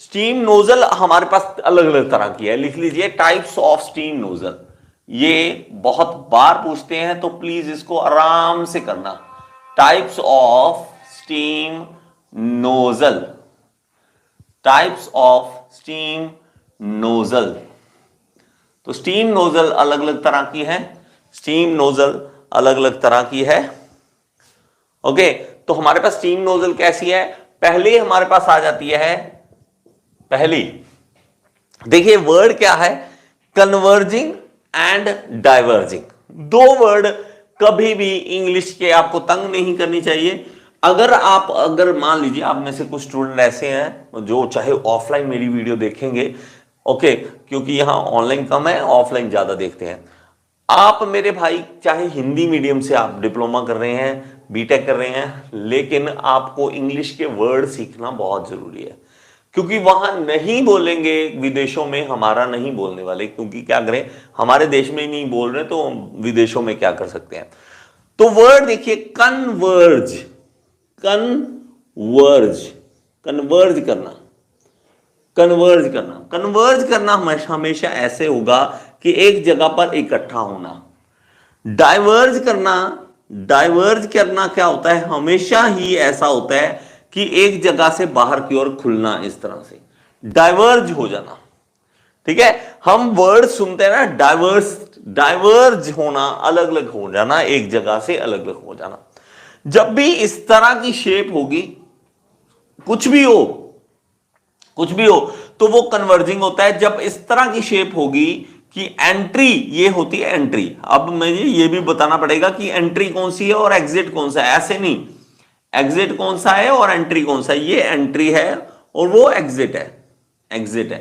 Steam nozzle हमारे पास अलग अलग तरह की है, लिख लीजिए टाइप्स ऑफ स्टीम नोजल। ये बहुत बार पूछते हैं तो प्लीज इसको आराम से करना। Types of steam nozzle, types of steam nozzle. तो स्टीम नोजल अलग अलग तरह की है, स्टीम नोजल अलग अलग तरह की है। ओके, तो हमारे पास स्टीम नोजल कैसी है, पहले हमारे पास आ जाती है, पहली देखिए वर्ड क्या है, कन्वर्जिंग एंड डाइवर्जिंग। दो वर्ड कभी भी इंग्लिश के आपको तंग नहीं करनी चाहिए। अगर मान लीजिए आप में से कुछ स्टूडेंट ऐसे हैं जो चाहे ऑफलाइन मेरी वीडियो देखेंगे, ओके, क्योंकि यहां ऑनलाइन कम है, ऑफलाइन ज्यादा देखते हैं। आप मेरे भाई चाहे हिंदी मीडियम से आप डिप्लोमा कर रहे हैं, बीटेक कर रहे हैं, लेकिन आपको इंग्लिश के वर्ड सीखना बहुत जरूरी है, क्योंकि वहां नहीं बोलेंगे, विदेशों में हमारा नहीं बोलने वाले, क्योंकि क्या करें, हमारे देश में ही नहीं बोल रहे तो विदेशों में क्या कर सकते हैं। तो वर्ड देखिए, कन्वर्ज, कन्वर्ज, कन्वर्ज करना, कन्वर्ज करना, कन्वर्ज करना हमेशा ऐसे होगा कि एक जगह पर इकट्ठा होना। डाइवर्ज करना, डाइवर्ज करना क्या होता है, हमेशा ही ऐसा होता है कि एक जगह से बाहर की ओर खुलना, इस तरह से डाइवर्ज हो जाना। ठीक है, हम वर्ड सुनते हैं ना, डाइवर्स, डाइवर्ज होना, अलग अलग हो जाना, एक जगह से अलग अलग हो जाना। जब भी इस तरह की शेप होगी, कुछ भी हो, कुछ भी हो, तो वो कन्वर्जिंग होता है। जब इस तरह की शेप होगी कि एंट्री, ये होती है एंट्री। अब मुझे ये भी बताना पड़ेगा कि एंट्री कौन सी है और एग्जिट कौन सा है, ऐसे नहीं, एग्जिट कौन सा है और एंट्री कौन सा है, ये एंट्री है और वो एग्जिट है, एग्जिट है।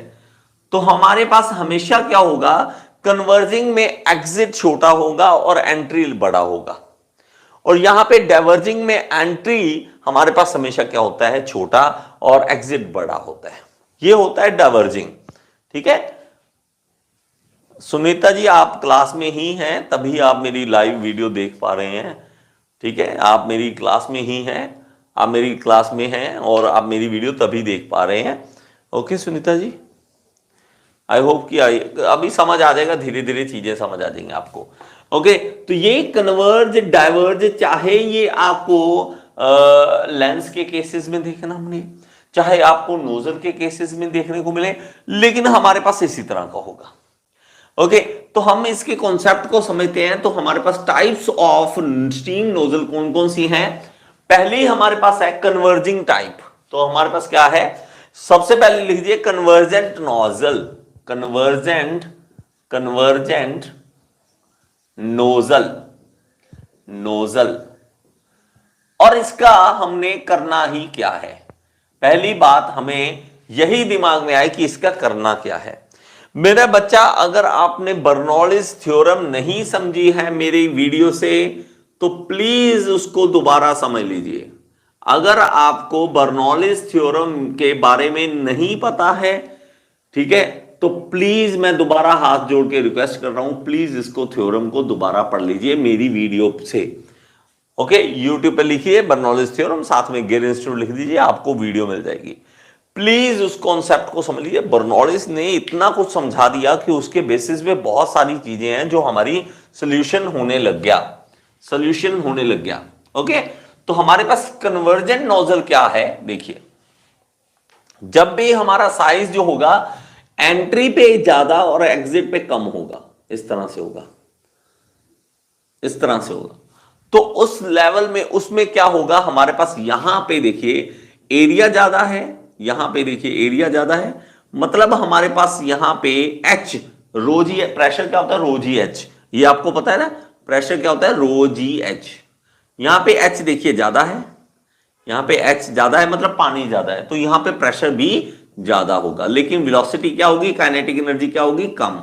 तो हमारे पास हमेशा क्या होगा, कन्वर्जिंग में एग्जिट छोटा होगा और एंट्री बड़ा होगा, और यहां पे डाइवर्जिंग में एंट्री हमारे पास हमेशा क्या होता है, छोटा, और एग्जिट बड़ा होता है। ये होता है डाइवर्जिंग। ठीक है, सुनीता जी आप क्लास में ही हैं, तभी आप मेरी लाइव वीडियो देख पा रहे हैं। ठीक है, आप मेरी क्लास में ही हैं, आप मेरी क्लास में हैं और आप मेरी वीडियो तभी देख पा रहे हैं। Okay Sunita ji, I hope कि अभी समझ आ जाएगा, धीरे धीरे चीजें समझ आ जाएंगी आपको। ओके, तो ये कन्वर्ज डाइवर्ज, चाहे ये आपको लेंस के केसेस में देखना हमने, चाहे आपको नोजल के केसेस में देखने को मिले, लेकिन हमारे पास इसी तरह का होगा। ओके, तो हम इसके कॉन्सेप्ट को समझते हैं। तो हमारे पास टाइप्स ऑफ स्टीम नोजल कौन कौन सी हैं। पहली हमारे पास है कन्वर्जिंग टाइप। तो हमारे पास क्या है, सबसे पहले लिख दीजिए convergent nozzle, convergent, convergent nozzle, nozzle. और इसका हमने करना ही क्या है, पहली बात हमें यही दिमाग में आए कि इसका करना क्या है। मेरा बच्चा, अगर आपने बर्नौलिस थ्योरम नहीं समझी है मेरी वीडियो से, तो प्लीज उसको दोबारा समझ लीजिए। अगर आपको बर्नौलिस थ्योरम के बारे में नहीं पता है, ठीक है, तो प्लीज मैं दोबारा हाथ जोड़ के रिक्वेस्ट कर रहा हूं, प्लीज इसको थ्योरम को दोबारा पढ़ लीजिए मेरी वीडियो से। ओके, यूट्यूब पे लिखिए बर्नौलिस थ्योरम, साथ में गियर इंस्टीट्यूट लिख दीजिए, आपको वीडियो मिल जाएगी। प्लीज उस कॉन्सेप्ट को समझ लीजिए। बर्नौलिस ने इतना कुछ समझा दिया कि उसके बेसिस पे बहुत सारी चीजें हैं जो हमारी सोल्यूशन होने लग गया, सोल्यूशन होने लग गया। ओके, तो हमारे पास कन्वर्जेंट नोजल क्या है, देखिए, जब भी हमारा साइज जो होगा एंट्री पे ज्यादा और एग्जिट पे कम होगा, इस तरह से होगा, इस तरह से होगा, तो उस लेवल में उसमें क्या होगा, हमारे पास यहां पे देखिए एरिया ज्यादा है, यहां पे देखिए एरिया ज्यादा है, मतलब हमारे पास यहां पे एच, रो जी, प्रेशर क्या होता है, रो जी एच, ये आपको पता है ना, प्रेशर क्या होता है, रो जी एच। यहां पे एच देखिए ज्यादा है, यहां पे एच ज्यादा है, मतलब पानी ज्यादा है, तो यहां पे प्रेशर भी ज्यादा होगा, लेकिन वेलोसिटी क्या होगी, काइनेटिक एनर्जी क्या होगी, कम,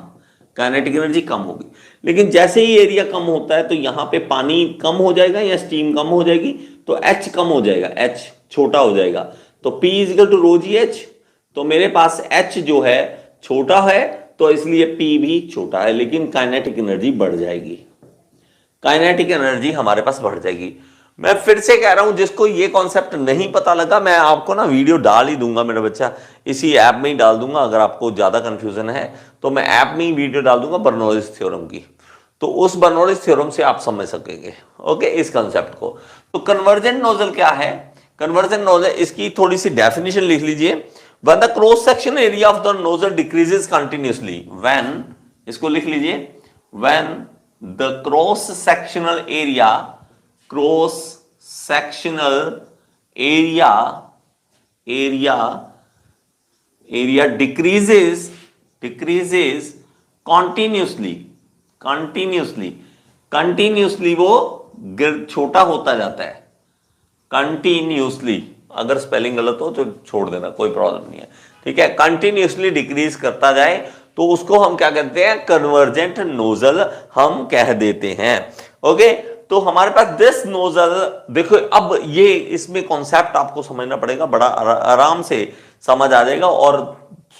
काइनेटिक एनर्जी कम होगी। लेकिन जैसे ही एरिया कम होता है तो यहां पे पानी कम हो जाएगा या स्टीम कम हो जाएगी, तो एच कम हो जाएगा, एच छोटा हो जाएगा, तो P equal to rho g h. तो मेरे पास H जो है छोटा है, तो इसलिए P भी छोटा है, लेकिन काइनेटिक एनर्जी बढ़ जाएगी, काइनेटिक एनर्जी हमारे पास बढ़ जाएगी। मैं फिर से कह रहा हूं, जिसको ये कॉन्सेप्ट नहीं पता लगा, मैं आपको ना वीडियो डाल ही दूंगा मेरा बच्चा, इसी ऐप में ही डाल दूंगा। अगर आपको ज्यादा कंफ्यूजन है तो मैं ऐप में ही वीडियो डाल दूंगा बर्नौलीज थ्योरम की, तो उस बर्नौलीज थ्योरम से आप समझ सकेंगे ओके इस कंसेप्ट को। तो कन्वर्जेंट नोजल क्या है? कन्वर्जेंट नोजल, इसकी थोड़ी सी डेफिनेशन लिख लीजिए। When the cross section area of the nozzle decreases continuously, when, इसको लिख लीजिए, when the cross sectional area, cross sectional area, area decreases continuously, continuously वो छोटा होता जाता है, कंटिन्यूसली। अगर स्पेलिंग गलत हो तो छोड़ देना, कोई प्रॉब्लम नहीं है, ठीक है। कंटिन्यूसली डिक्रीज करता जाए तो उसको हम क्या कहते हैं? कन्वर्जेंट नोजल हम कह देते हैं ओके। तो हमारे पास दिस नोजल, देखो अब ये इसमें कॉन्सेप्ट आपको समझना पड़ेगा, बड़ा आराम से समझ आ जाएगा, और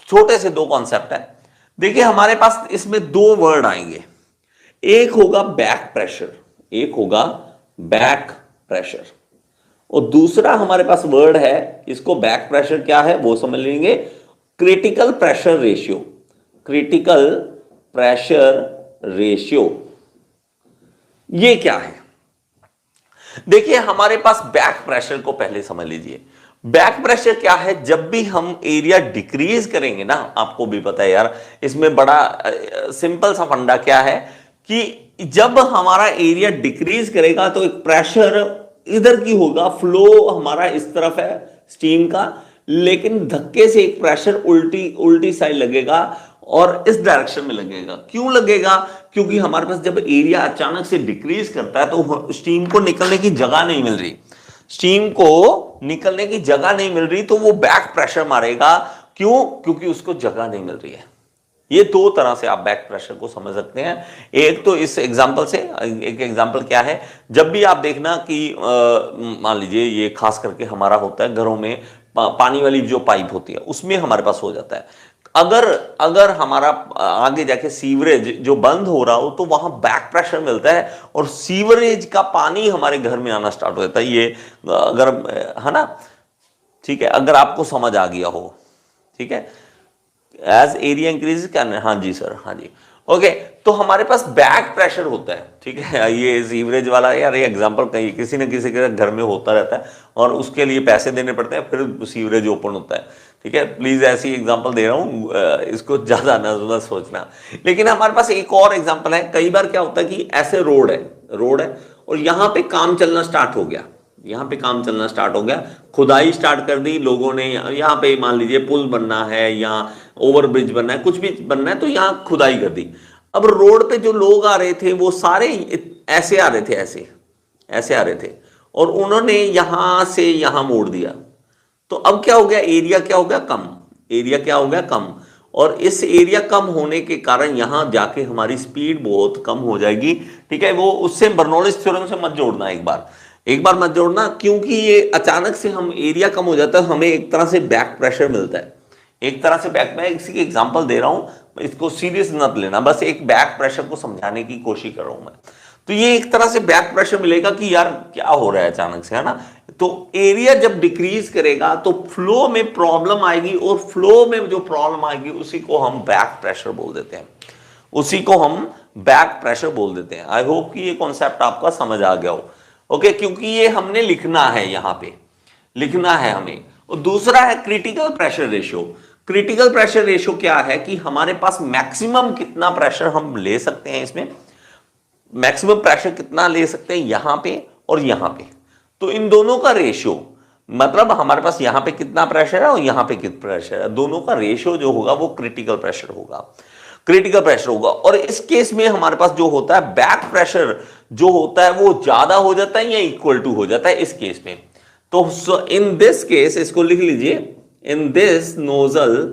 छोटे से दो कॉन्सेप्ट है। देखिए हमारे पास इसमें दो वर्ड आएंगे, एक होगा बैक प्रेशर, एक होगा बैक प्रेशर, और दूसरा हमारे पास वर्ड है, इसको बैक प्रेशर क्या है वो समझ लेंगे, critical pressure ratio, critical pressure ratio. ये क्या है? देखिए हमारे पास बैक प्रेशर को पहले समझ लीजिए। बैक प्रेशर क्या है? जब भी हम एरिया डिक्रीज करेंगे ना, आपको भी पता है यार, इसमें बड़ा सिंपल सा फंडा क्या है कि जब हमारा एरिया डिक्रीज करेगा तो एक प्रेशर इधर की होगा, फ्लो हमारा इस तरफ है स्टीम का, लेकिन धक्के से एक प्रेशर उल्टी साइड लगेगा और इस डायरेक्शन में लगेगा। क्यों लगेगा? क्योंकि हमारे पास जब एरिया अचानक से डिक्रीज करता है तो स्टीम को निकलने की जगह नहीं मिल रही, स्टीम को निकलने की जगह नहीं मिल रही, तो वो बैक प्रेशर मारेगा। क्यों? क्योंकि उसको जगह नहीं मिल रही है। ये दो तरह से आप बैक प्रेशर को समझ सकते हैं। एक तो इस एग्जांपल से, एक एग्जांपल क्या है, जब भी आप देखना कि मान लीजिए ये खास करके हमारा होता है घरों में, पानी वाली जो पाइप होती है उसमें हमारे पास हो जाता है। अगर हमारा आगे जाके सीवरेज जो बंद हो रहा हो तो वहां बैक प्रेशर मिलता है और सीवरेज का पानी हमारे घर में आना स्टार्ट हो जाता है। ये अगर, है ना, ठीक है, अगर आपको समझ आ गया हो, ठीक है, एज एरिया इंक्रीज करना, हाँ जी सर, हाँ जी ओके। तो हमारे पास बैक प्रेशर होता है, ठीक है। ये सीवरेज वाला यार, ये एग्जांपल कहीं किसी न किसी के घर में होता रहता है और उसके लिए पैसे देने पड़ते हैं, फिर सीवरेज ओपन होता है, ठीक है। प्लीज ऐसी एग्जांपल दे रहा हूं, इसको ज्यादा न सोचना। लेकिन हमारे पास एक और एग्जांपल है। कई बार क्या होता है कि ऐसे रोड है और यहां पे काम चलना स्टार्ट हो गया, यहाँ पे काम चलना स्टार्ट हो गया, खुदाई स्टार्ट कर दी लोगों ने। यहाँ पे मान लीजिए पुल बनना है या ओवरब्रिज बनना है, कुछ भी बनना है, तो यहाँ खुदाई कर दी। अब रोड पे जो लोग आ रहे थे वो सारे ऐसे आ रहे थे, ऐसे आ रहे थे, और उन्होंने यहां से यहां मोड़ दिया। तो अब क्या हो गया? एरिया क्या हो गया? कम। एरिया क्या हो गया? कम। और इस एरिया कम होने के कारण यहां जाके हमारी स्पीड बहुत कम हो जाएगी, ठीक है। वो उससे बर्नौलीज थ्योरम से मत जोड़ना, एक बार मत जोड़ना, क्योंकि ये अचानक से हम एरिया कम हो जाता है, हमें एक तरह से बैक प्रेशर मिलता है, एक तरह से बैक। मैं इसी की एग्जांपल दे रहा हूं, इसको सीरियस मत लेना, बस एक बैक प्रेशर को समझाने की कोशिश कर रहा हूं मैं। तो ये एक तरह से बैक प्रेशर मिलेगा कि यार क्या हो रहा है अचानक से, है ना। तो एरिया जब डिक्रीज करेगा तो फ्लो में प्रॉब्लम आएगी, और फ्लो में जो प्रॉब्लम आएगी उसी को हम बैक प्रेशर बोल देते हैं, उसी को हम बैक प्रेशर बोल देते हैं। आई होप कि ये कॉन्सेप्ट आपका समझ आ गया हो, ओके। क्योंकि ये हमने लिखना है, यहां पे लिखना है हमें। और दूसरा है critical pressure ratio. Critical pressure ratio क्या है कि हमारे पास मैक्सिमम कितना प्रेशर हम ले सकते हैं, इसमें मैक्सिमम प्रेशर कितना ले सकते हैं यहां पे और यहां पे। तो इन दोनों का रेशियो, मतलब हमारे पास यहां पे कितना प्रेशर है और यहां पे कितना प्रेशर है, दोनों का रेशियो जो होगा वो क्रिटिकल प्रेशर होगा, क्रिटिकल प्रेशर होगा। और इस केस में हमारे पास जो होता है बैक प्रेशर जो होता है वो ज्यादा हो जाता है या इक्वल टू हो जाता है इस केस में। तो इन दिस केस, इसको लिख लीजिए, in this nozzle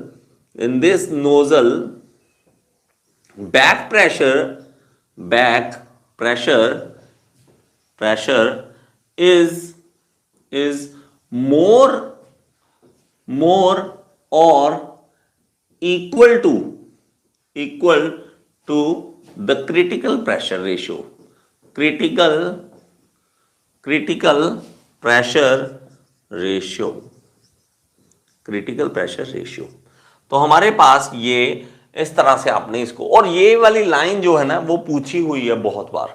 back pressure is more or equal to the critical pressure ratio, critical critical pressure ratio, critical pressure ratio. तो हमारे पास ये इस तरह से आपने इसको, और ये वाली लाइन जो है ना वो पूछी हुई है बहुत बार,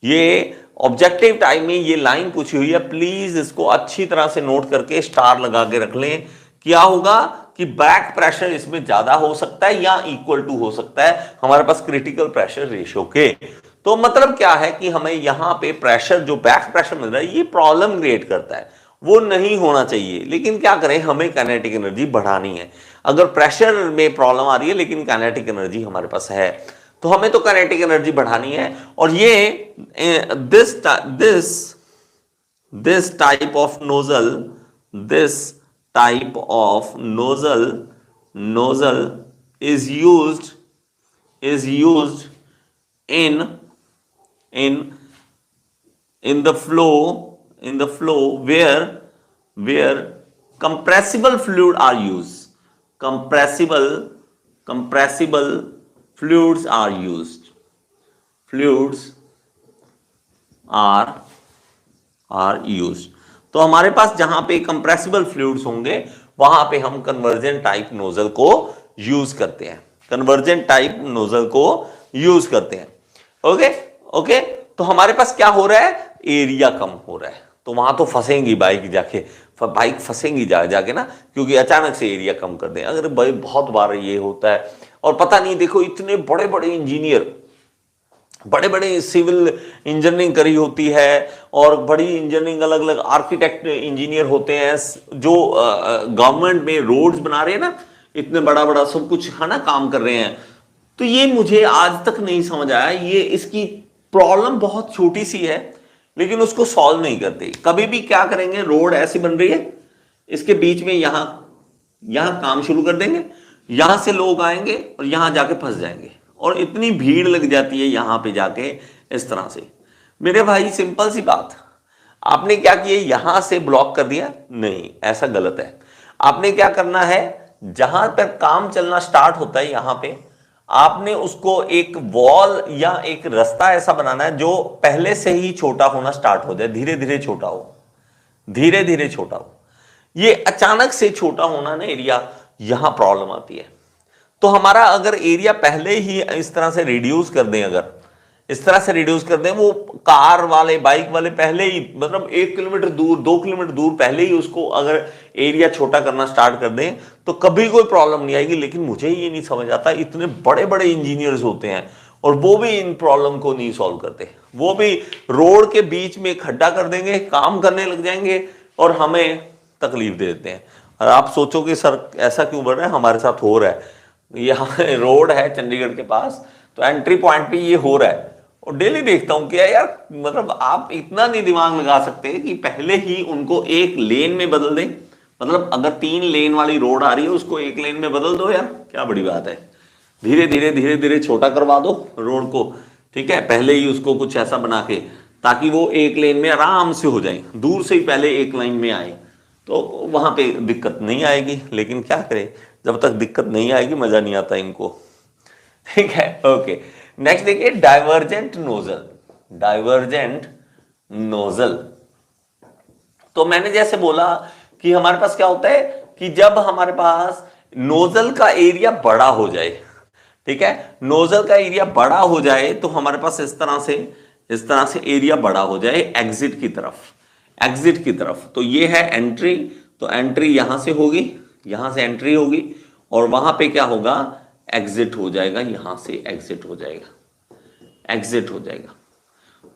ये ऑब्जेक्टिव टाइप में ये लाइन पूछी हुई है, प्लीज इसको अच्छी तरह से नोट करके स्टार लगा के रख लें। क्या होगा कि बैक प्रेशर इसमें ज्यादा हो सकता है या इक्वल टू हो सकता है हमारे पास क्रिटिकल प्रेशर रेशियो के। तो मतलब क्या है कि हमें यहां पे प्रेशर जो बैक प्रेशर मिल रहा है ये प्रॉब्लम क्रिएट करता है, वो नहीं होना चाहिए। लेकिन क्या करें, हमें काइनेटिक एनर्जी बढ़ानी है। अगर प्रेशर में प्रॉब्लम आ रही है लेकिन काइनेटिक एनर्जी हमारे पास है, तो हमें तो काइनेटिक एनर्जी बढ़ानी है। और ये this type of nozzle, this type of nozzle is used in the flow where compressible fluid are used, compressible fluids are used, तो हमारे पास जहां पे कंप्रेसिबल फ्लूइड्स होंगे वहां पे हम कन्वर्जेंट टाइप नोजल को यूज करते हैं, कन्वर्जेंट टाइप नोजल को यूज करते हैं। ओके ओके, तो हमारे पास क्या हो रहा है, एरिया कम हो रहा है, तो वहां तो फंसेंगी बाइक जाके, बाइक फंसेंगी जाके ना, क्योंकि अचानक से एरिया कम कर दें। अगर भाई बहुत बार ये होता है, और पता नहीं, देखो इतने बड़े बड़े इंजीनियर, बड़े बड़े सिविल इंजीनियरिंग करी होती है, और बड़ी इंजीनियरिंग अलग अलग आर्किटेक्ट इंजीनियर होते हैं जो गवर्नमेंट में रोड्स बना रहे हैं ना, इतने बड़ा बड़ा सब कुछ है ना काम कर रहे हैं। तो ये मुझे आज तक नहीं समझ आया, ये इसकी प्रॉब्लम बहुत छोटी सी है लेकिन उसको सॉल्व नहीं करते। कभी भी क्या करेंगे, रोड ऐसी बन रही है, इसके बीच में यहां काम शुरू कर देंगे, यहां से लोग आएंगे और यहां जाके फंस जाएंगे, और इतनी भीड़ लग जाती है यहां पे जाके इस तरह से। मेरे भाई सिंपल सी बात, आपने क्या किया, यहां से ब्लॉक कर दिया, नहीं, ऐसा गलत है। आपने क्या करना है, जहां पर काम चलना स्टार्ट होता है यहां पे आपने उसको एक वॉल या एक रास्ता ऐसा बनाना है जो पहले से ही छोटा होना स्टार्ट हो जाए, धीरे धीरे छोटा हो, धीरे धीरे छोटा हो। ये अचानक से छोटा होना ना एरिया, यहां प्रॉब्लम आती है। तो हमारा अगर एरिया पहले ही इस तरह से रिड्यूस कर दें, अगर इस तरह से रिड्यूस कर दें, वो कार वाले बाइक वाले पहले ही मतलब 1 किलोमीटर दूर 2 किलोमीटर दूर पहले ही उसको अगर एरिया छोटा करना स्टार्ट कर दें तो कभी कोई प्रॉब्लम नहीं आएगी। लेकिन मुझे ये नहीं समझ आता, इतने बड़े बड़े इंजीनियर्स होते हैं और वो भी इन प्रॉब्लम को नहीं सॉल्व करते, वो भी रोड के बीच में खड्डा कर देंगे, काम करने लग जाएंगे और हमें तकलीफ दे देते हैं। और आप सोचो कि सर ऐसा क्यों बढ़ रहा है, हमारे साथ हो रहा है। यहाँ रोड है चंडीगढ़ के पास, तो एंट्री पॉइंट पे ये हो रहा है और डेली देखता हूं कि यार मतलब आप इतना नहीं दिमाग लगा सकते कि पहले ही उनको एक लेन में बदल दें। मतलब अगर 3 लेन वाली रोड आ रही है उसको 1 लेन में बदल दो यार, क्या बड़ी बात है। धीरे धीरे छोटा करवा दो रोड को, ठीक है, पहले ही उसको कुछ ऐसा बना के ताकि वो 1 लेन में आराम से हो जाए, दूर से ही पहले 1 लाइन में आए तो वहां पे दिक्कत नहीं आएगी। लेकिन क्या करें, जब तक दिक्कत नहीं आएगी मजा नहीं आता इनको, ठीक है। ओके, नेक्स्ट देखिए डाइवर्जेंट नोजल। डाइवर्जेंट नोजल, तो मैंने जैसे बोला कि हमारे पास क्या होता है कि जब हमारे पास नोजल का एरिया बड़ा हो जाए, ठीक है, नोजल का एरिया बड़ा हो जाए तो हमारे पास इस तरह से एरिया बड़ा हो जाए एग्जिट की तरफ, तो ये है एंट्री, तो एंट्री यहां से होगी, यहां से एंट्री होगी और वहां पे क्या होगा, एग्जिट हो जाएगा, यहां से एग्जिट हो जाएगा।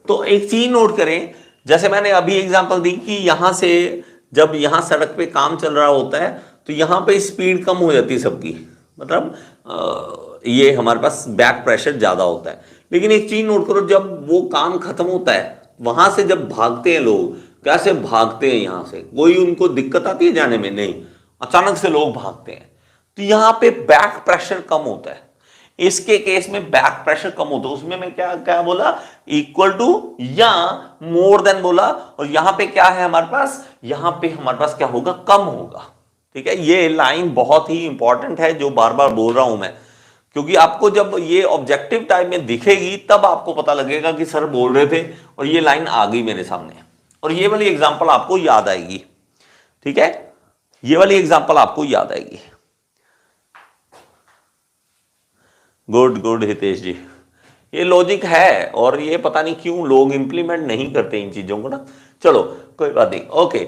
तो एक चीज नोट करें, जैसे मैंने अभी एग्जांपल दी कि यहां से जब यहां सड़क पे काम चल रहा होता है तो यहां पे स्पीड कम हो जाती है सबकी, मतलब ये हमारे पास बैक प्रेशर ज्यादा होता है। लेकिन एक चीज नोट करो, जब वो काम खत्म होता है वहां से जब भागते हैं लोग, कैसे भागते हैं, यहां से कोई उनको दिक्कत आती है जाने में, नहीं, अचानक से लोग भागते हैं, तो यहां पे बैक प्रेशर कम होता है। इसके केस में बैक प्रेशर कम होता है, उसमें मैं क्या बोला, इक्वल टू या मोर देन बोला, और यहां पे क्या है हमारे पास, यहां पे हमारे पास क्या होगा, कम होगा, ठीक है। ये लाइन बहुत ही इंपॉर्टेंट है जो बार बार बोल रहा हूं मैं, क्योंकि आपको जब ये ऑब्जेक्टिव टाइप में दिखेगी तब आपको पता लगेगा कि सर बोल रहे थे और ये लाइन आ गई मेरे सामने। और ये वाली एग्जांपल आपको याद आएगी, ठीक है, ये वाली एग्जांपल आपको याद आएगी। गुड गुड हितेश जी, ये लॉजिक है और ये पता नहीं क्यों लोग इंप्लीमेंट नहीं करते इन चीजों को ना। चलो कोई बात नहीं, okay.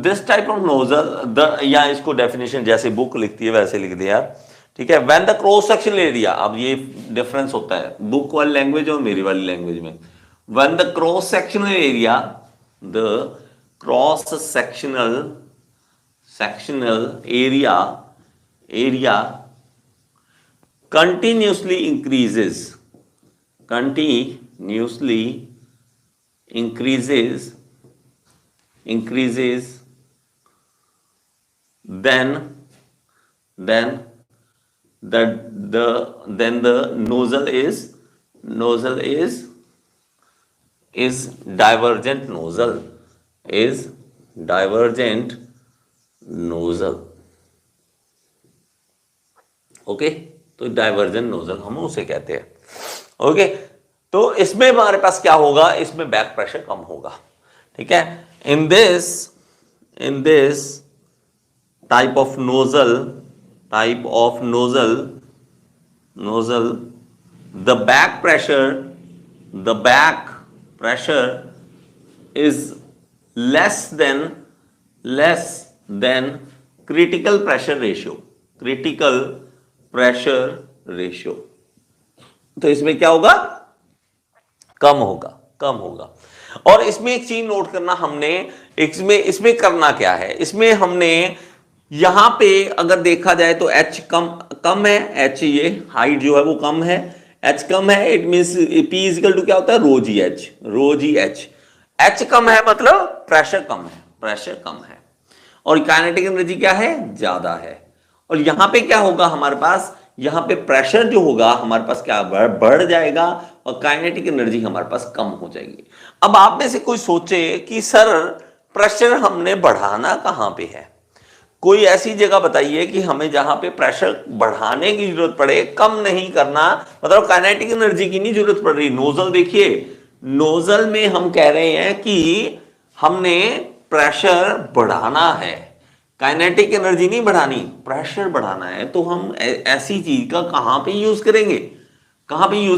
This type of nozzle, या इसको डेफिनेशन जैसे बुक लिखती है वैसे लिख दिया, ठीक है। When the cross sectional area, अब ये डिफरेंस होता है बुक वाली लैंग्वेज और मेरी वाली लैंग्वेज में। When the cross sectional area, the cross sectional area continuously increases, then the nozzle is divergent nozzle, okay. तो डाइवर्जेंट नोजल हम उसे कहते हैं, ओके। तो इसमें हमारे पास क्या होगा, इसमें बैक प्रेशर कम होगा, ठीक है। In this type of nozzle the back pressure is less than critical pressure ratio. तो इसमें क्या होगा, कम होगा। और इसमें एक चीज नोट करना हमने, इसमें करना क्या है, इसमें हमने यहां पे अगर देखा जाए तो H कम है, H ये हाइट जो है वो कम है, H कम है, it means P equal to क्या होता है, रो जी एच। H कम है मतलब प्रेशर कम है और काइनेटिक एनर्जी क्या है, ज्यादा है। और यहां पे क्या होगा हमारे पास, यहां पे प्रेशर जो होगा हमारे पास क्या बढ़ जाएगा और काइनेटिक एनर्जी हमारे पास कम हो जाएगी। अब आप में से कोई सोचे कि सर प्रेशर हमने बढ़ाना कहां पे है, कोई ऐसी जगह बताइए कि हमें जहां पे प्रेशर बढ़ाने की जरूरत पड़े, कम नहीं करना, मतलब काइनेटिक एनर्जी की नहीं जरूरत पड़ रही। नोजल देखिए, नोजल में हम कह रहे हैं कि हमने प्रेशर बढ़ाना है, काइनेटिक एनर्जी नहीं बढ़ानी, प्रेशर बढ़ाना है। तो हम ऐसी चीज का कहां पे यूज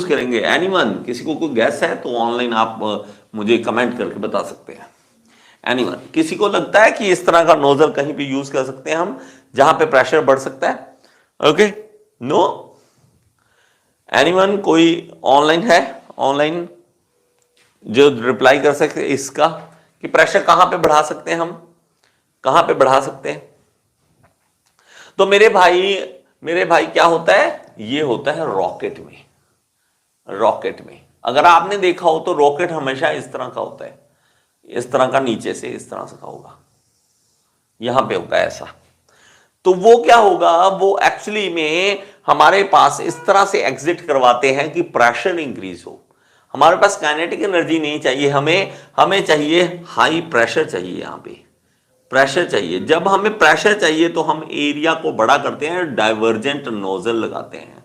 करेंगे, एनीवन, किसी को कोई गैस है तो ऑनलाइन आप मुझे कमेंट करके बता सकते हैं। एनीवन, किसी को लगता है कि इस तरह का नोजल कहीं पे यूज कर सकते हैं हम जहां पे प्रेशर बढ़ सकता है, ओके, नो, एनीवन, कोई ऑनलाइन है, ऑनलाइन जो रिप्लाई कर सकते इसका कि प्रेशर कहां पे बढ़ा सकते हैं, हम कहां पे बढ़ा सकते हैं। तो मेरे भाई क्या होता है, ये होता है रॉकेट में। अगर आपने देखा हो तो रॉकेट हमेशा इस तरह का होता है, इस तरह का, नीचे से इस तरह से का होगा, यहां पे होता है ऐसा। तो वो क्या होगा, वो एक्चुअली में हमारे पास इस तरह से एग्जिट करवाते हैं कि प्रेशर इंक्रीज हो। हमारे पास काइनेटिक एनर्जी नहीं चाहिए, हमें चाहिए हाई प्रेशर चाहिए, यहां पे प्रेशर चाहिए। जब हमें प्रेशर चाहिए तो हम एरिया को बड़ा करते हैं, डाइवर्जेंट नोजल लगाते हैं,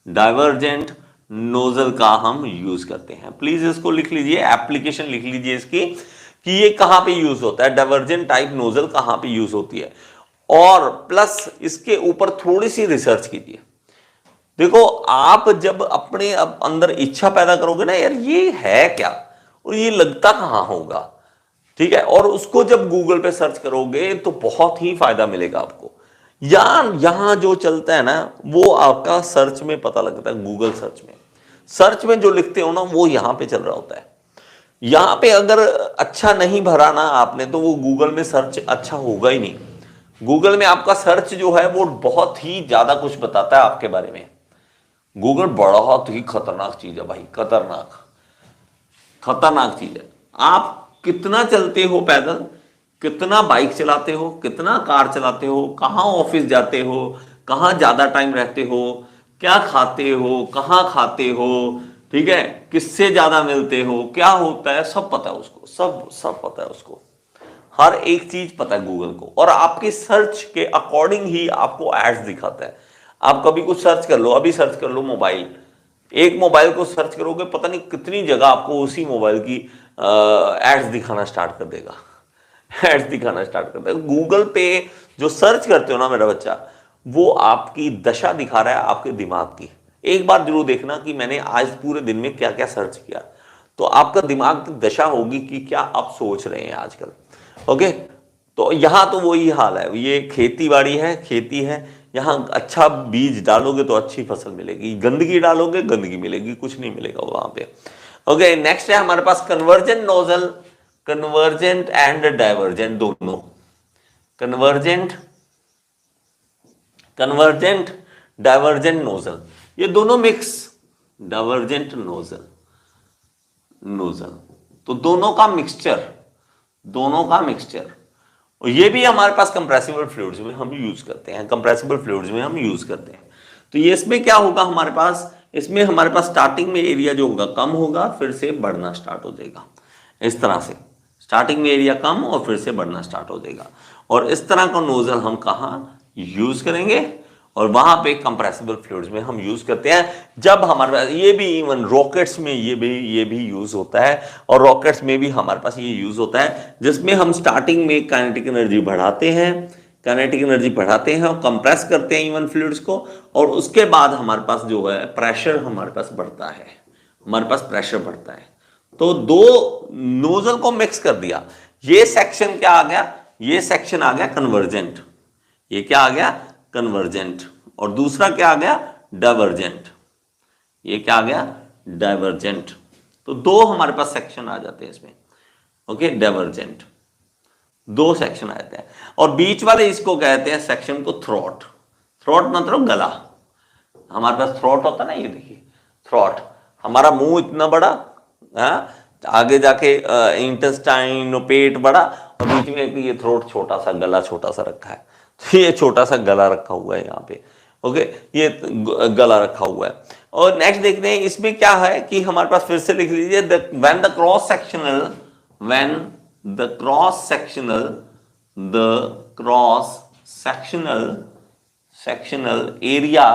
डाइवर्जेंट नोजल का हम यूज करते हैं। प्लीज इसको लिख लीजिए, एप्लीकेशन लिख लीजिए इसकी कि ये कहां पे यूज होता है, डाइवर्जेंट टाइप नोजल कहां पे यूज होती है, और प्लस इसके ऊपर थोड़ी सी रिसर्च कीजिए। देखो आप जब अपने अंदर इच्छा पैदा करोगे ना, यार ये है क्या और ये लगता कहां होगा, ठीक है, और उसको जब गूगल पे सर्च करोगे तो बहुत ही फायदा मिलेगा आपको। यहां जो चलता है ना वो आपका सर्च में पता लगता है, गूगल सर्च में जो लिखते हो ना वो यहां पे चल रहा होता है। यहां पे अगर अच्छा नहीं भरा ना आपने तो वो गूगल में सर्च अच्छा होगा ही नहीं। गूगल में आपका सर्च जो है वो बहुत ही ज्यादा कुछ बताता है आपके बारे में। गूगल बहुत ही खतरनाक चीज है भाई, खतरनाक चीज है। आप कितना चलते हो पैदल, कितना बाइक चलाते हो, कितना कार चलाते हो, कहां ऑफिस जाते हो, कहां ज्यादा टाइम रहते हो, क्या खाते हो, कहां खाते हो, ठीक है, किससे ज्यादा मिलते हो, क्या होता है, सब पता है उसको, सब पता है उसको, हर एक चीज पता है गूगल को। और आपके सर्च के अकॉर्डिंग ही आपको एड्स दिखाता है। आप कभी कुछ सर्च कर लो, अभी सर्च कर लो मोबाइल, एक मोबाइल को सर्च करोगे पता नहीं कितनी जगह आपको उसी मोबाइल की एड्स दिखाना स्टार्ट कर देगा, एड्स दिखाना स्टार्ट कर देगा। गूगल पे जो सर्च करते हो ना मेरा बच्चा, वो आपकी दशा दिखा रहा है आपके दिमाग की। एक बार जरूर देखना कि मैंने आज पूरे दिन में क्या क्या सर्च किया, तो आपका दिमाग की दशा होगी कि क्या आप सोच रहे हैं आजकल। ओके, तो यहां तो वही हाल है, ये खेती बाड़ी है, खेती है, यहां अच्छा बीज डालोगे तो अच्छी फसल मिलेगी, गंदगी डालोगे गंदगी मिलेगी, कुछ नहीं मिलेगा वहां पे। ओके, नेक्स्ट है हमारे पास convergent nozzle, convergent and divergent दोनों, कन्वर्जेंट, कन्वर्जेंट डाइवर्जेंट नोजल, ये दोनों मिक्स, डाइवर्जेंट नोजल, नोजल, तो दोनों का मिक्सचर, दोनों का मिक्सचर। और ये भी हमारे पास कंप्रेसिबल फ्लूइड्स में हम यूज करते हैं, कंप्रेसिबल फ्लूइड्स में हम यूज करते हैं। तो ये इसमें क्या होगा हमारे पास, इसमें हमारे पास स्टार्टिंग में एरिया जो होगा कम होगा, फिर से बढ़ना स्टार्ट हो जाएगा इस तरह से, स्टार्टिंग में एरिया कम और फिर से बढ़ना स्टार्ट हो जाएगा। और इस तरह का नोजल हम कहाँ यूज करेंगे, और वहां पे कंप्रेसिबल फ्लूइड्स में हम यूज करते हैं। जब हमारे पास ये भी इवन रॉकेट्स में ये भी यूज होता है, और रॉकेट्स में भी हमारे पास ये यूज होता है, जिसमें हम स्टार्टिंग में काइनेटिक एनर्जी बढ़ाते हैं, काइनेटिक एनर्जी बढ़ाते हैं और कंप्रेस करते हैं इवन फ्लूइड्स को, और उसके बाद हमारे पास जो है प्रेशर हमारे पास बढ़ता है, हमारे पास प्रेशर बढ़ता है। तो दो नोजल को मिक्स कर दिया, ये सेक्शन क्या आ गया, ये सेक्शन आ गया कन्वर्जेंट, ये क्या आ गया कन्वर्जेंट, और दूसरा क्या आ गया डाइवर्जेंट, ये क्या आ गया डाइवर्जेंट। तो दो हमारे पास सेक्शन आ जाते हैं इसमें। ओके, डाइवर्जेंट, दो सेक्शन आ जाते हैं, और बीच वाले इसको कहते हैं सेक्शन को थ्रोट, थ्रोट मतलब गला। हमारे पास थ्रोट होता है ना, ये देखिए थ्रोट, हमारा मुंह इतना बड़ा, आगे जाके इंटेस्टाइन, पेट बड़ा, और बीच में ये थ्रोट छोटा सा, गला छोटा सा रखा है, तो ये छोटा सा गला रखा हुआ है यहाँ पे। ओके, ये गला रखा हुआ है। और नेक्स्ट देखते हैं इसमें क्या है कि हमारे पास, फिर से लिख लीजिए, when the cross sectional, when the cross sectional, the cross sectional, sectional area,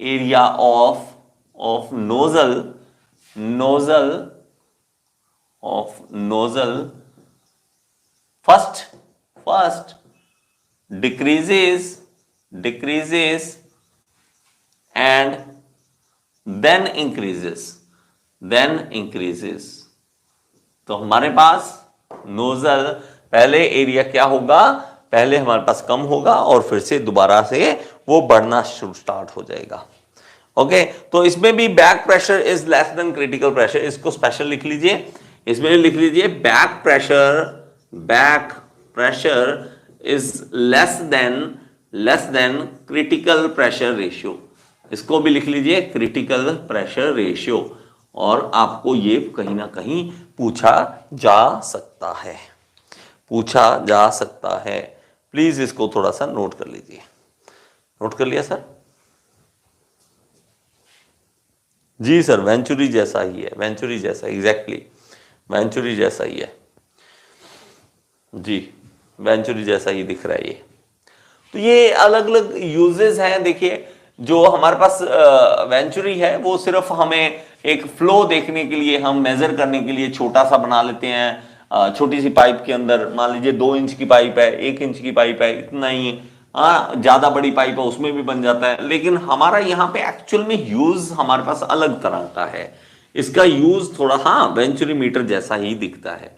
area of nozzle, nozzle of nozzle first decreases and then increases, तो हमारे पास नोजल पहले एरिया क्या होगा, पहले हमारे पास कम होगा और फिर से दोबारा से वो बढ़ना स्टार्ट हो जाएगा। ओके, तो इसमें भी back pressure is less than critical pressure, इसको स्पेशल लिख लीजिए, इसमें लिख लीजिए back pressure is less than critical pressure ratio, इसको भी लिख लीजिए क्रिटिकल प्रेशर रेशियो। और आपको ये कहीं ना कहीं पूछा जा सकता है, पूछा जा सकता है, प्लीज इसको थोड़ा सा नोट कर लीजिए। नोट कर लिया सर? जी सर, वेंचुरी जैसा ही है, वेंचुरी जैसा, एग्जैक्टली वेंचुरी जैसा ही है जी, वेंचुरी जैसा ही दिख रहा है ये। तो ये अलग अलग यूजेस हैं। देखिए, जो हमारे पास वेंचुरी है वो सिर्फ हमें एक फ्लो देखने के लिए, हम मेजर करने के लिए छोटा सा बना लेते हैं, छोटी सी पाइप के अंदर, मान लीजिए 2 इंच की पाइप है, 1 इंच की पाइप है, इतना ही। ज्यादा बड़ी पाइप है उसमें भी बन जाता है, लेकिन हमारा यहाँ पे एक्चुअल में यूज हमारे पास अलग तरह का है। इसका यूज थोड़ा वेंचुरी मीटर जैसा ही दिखता है।